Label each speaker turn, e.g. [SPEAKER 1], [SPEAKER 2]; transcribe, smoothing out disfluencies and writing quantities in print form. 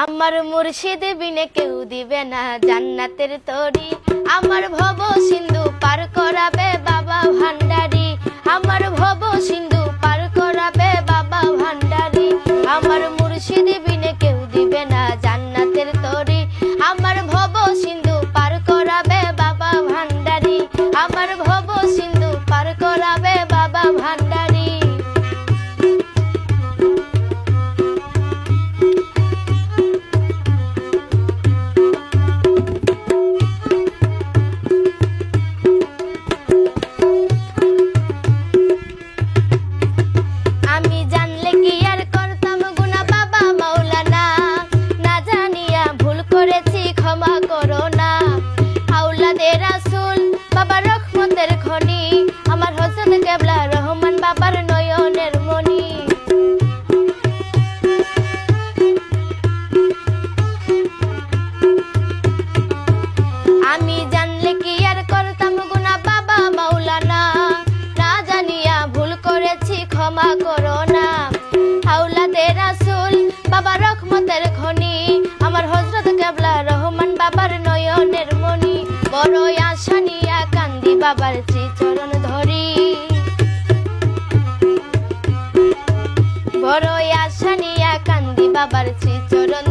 [SPEAKER 1] আমার মুর্শিদ বিনে কেউ দিবে না জান্নাতের তরি। আমার ভব সিন্ধু পার করাবে বাবা ভান্ডারি। আমার ভব সিন্ধু পার করাবে বাবা ভান্ডারি। আমার মুর্শিদ বিনে কেউ দিবে না জান্নাতের তরি। আমার ভব সিন্ধু পার করাবে বাবা ভান্ডারি। আমার ভব সিন্ধু পার করাবে বাবা ভান্ডারি। ক্ষমা করো না আওলাদে রাসূল বাবা রহমতের খনি। আমার হযরত কেবলা রহমান বাবার নয়নের মনি। আমি জানলে কি আর করতাম গুনাহ বাবা মাওলানা। না জানিয়া ভুল করেছি ক্ষমা করো না আওলাদে রাসূল বাবা রহমতের খনি। আমার হযরত কেবলা রহমান বাবার নয়নের মনি। বড় আশা নিয়া কান্দি বাবার শ্রীচরণ ধরি। বড় আশা নিয়া কান্দি বাবার শ্রীচরণ